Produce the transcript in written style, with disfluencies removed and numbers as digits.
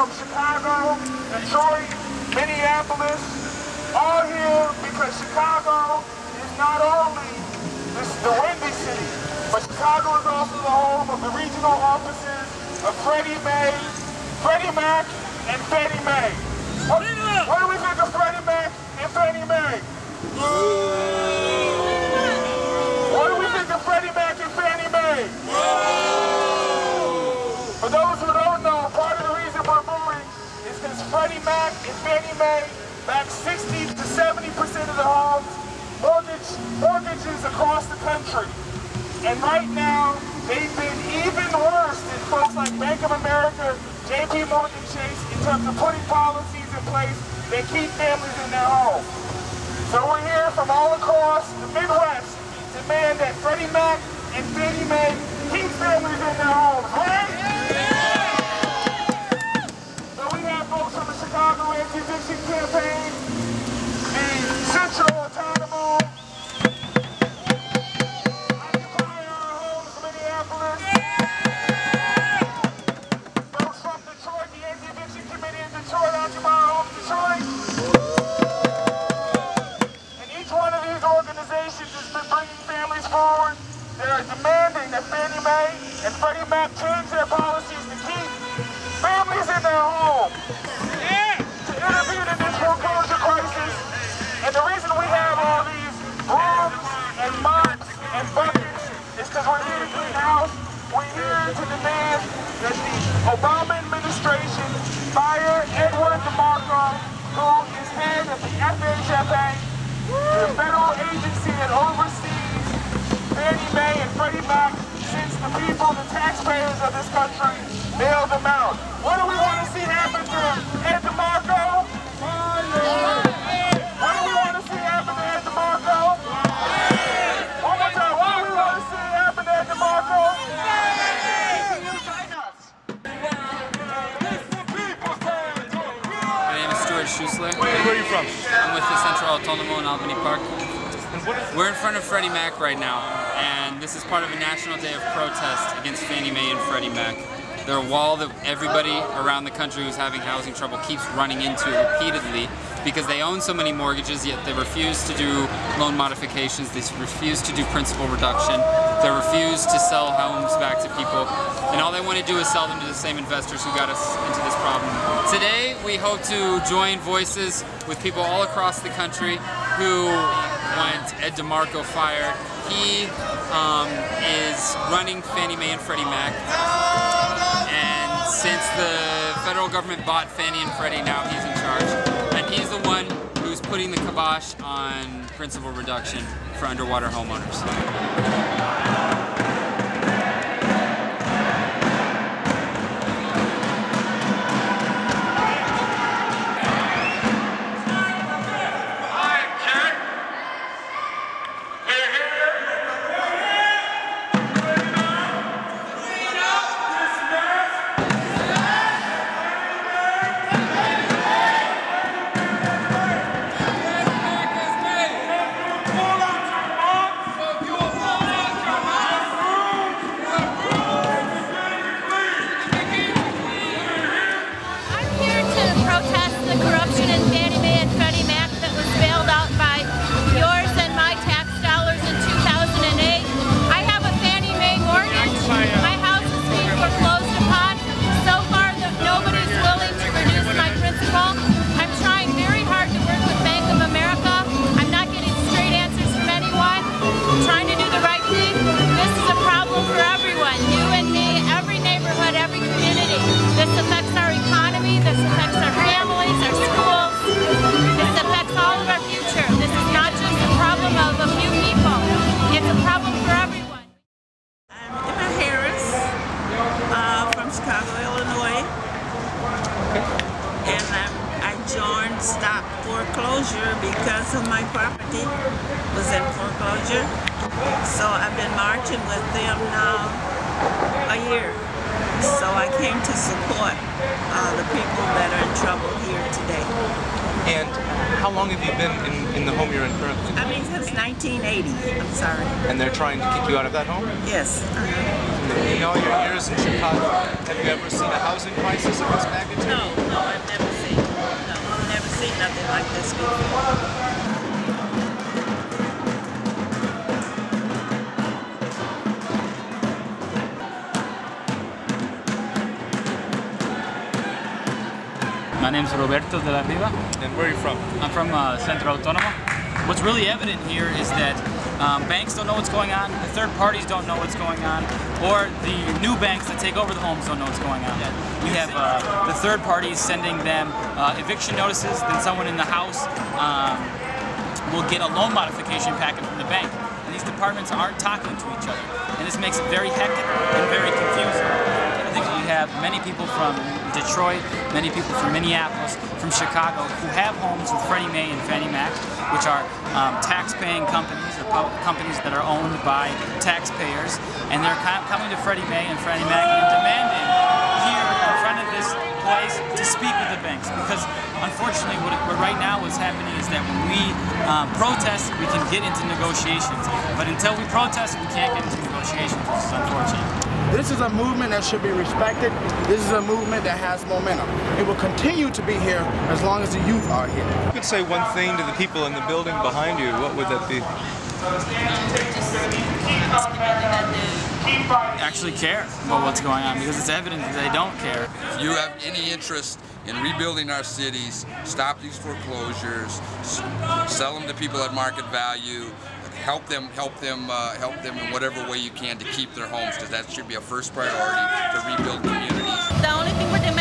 from Chicago, Detroit, Minneapolis, all here because Chicago is not only the Windy City, but Chicago is also the home of the regional offices of Freddie Mac, and Fannie Mae. What do we think of Freddie Mac and Fannie Mae? What do we think of Freddie Mac and Fannie Mae? For those who don't know, part of the reason we're booing is because Freddie Mac and Fannie Mae back 60 to 70% of the homes, mortgages across the country. And right now, they've been even worse than folks like Bank of America, JP Morgan Chase, in terms of putting policies in place that keep families in their homes. So we're here from all across the Midwest to demand that Freddie Mac and Fannie Mae keep families in their homes, right? So we have folks from the Chicago Anti-Eviction campaign, the Centro, Autónomo, demanding that Fannie Mae and Freddie Mac change their policies to keep families in their homes, to intervene in this foreclosure crisis. And the reason we have all these brooms and mops and buckets is because we're here to clean house. We're here to demand that the Obama administration fire DeMarco, who is head of the FHFA, the federal agency that oversees Fannie Mae and Freddie Mac, since the people, the taxpayers of this country, bailed them out. What do we want to see happen to DeMarco? What do we want to see happen to DeMarco? One more time, what do we want to see happen to DeMarco? My name is Stuart. Where are you from? I'm with the Centro Autónomo in Albany Park. We're in front of Freddie Mac right now, and this is part of a national day of protest against Fannie Mae and Freddie Mac. They're a wall that everybody around the country who's having housing trouble keeps running into repeatedly because they own so many mortgages, yet they refuse to do loan modifications, they refuse to do principal reduction, they refuse to sell homes back to people, and all they want to do is sell them to the same investors who got us into this problem. Today, we hope to join voices with people all across the country who want DeMarco fired. He is running Fannie Mae and Freddie Mac, and since the federal government bought Fannie and Freddie, now he's in charge. And he's the one who's putting the kibosh on principal reduction for underwater homeowners. Stop foreclosure because of my property was in foreclosure. So I've been marching with them now a year. So I came to support the people that are in trouble here today. And how long have you been in the home you're in currently? I mean, since 1980. I'm sorry. And they're trying to kick you out of that home? Yes. In all your years in Chicago, have you ever seen a housing crisis of this magnitude? No, I've never seen. No, I've never seen nothing like this before. My name's Roberto de la Riva. And where are you from? I'm from Centro, Autónomo. What's really evident here is that banks don't know what's going on, the third parties don't know what's going on, or the new banks that take over the homes don't know what's going on. We have the third parties sending them eviction notices, then someone in the house will get a loan modification packet from the bank. And these departments aren't talking to each other. And this makes it very hectic and very confusing. I think we have many people from Detroit, many people from Minneapolis, from Chicago, who have homes with Freddie Mae and Fannie Mac, which are tax-paying companies, or companies that are owned by taxpayers, and they're coming to Freddie Mae and Fannie Mac and demanding here in front of this place to speak with the banks, because unfortunately what right now what's happening is that when we protest, we can get into negotiations, but until we protest, we can't get into negotiations, which is unfortunate. This is a movement that should be respected. This is a movement that has momentum. It will continue to be here as long as the youth are here. If you could say one thing to the people in the building behind you, what would that be? Actually care about what's going on, because it's evident that they don't care. If you have any interest in rebuilding our cities, stop these foreclosures, sell them to people at market value, help them in whatever way you can to keep their homes, because that should be a first priority to rebuild communities. The only thing we're demanding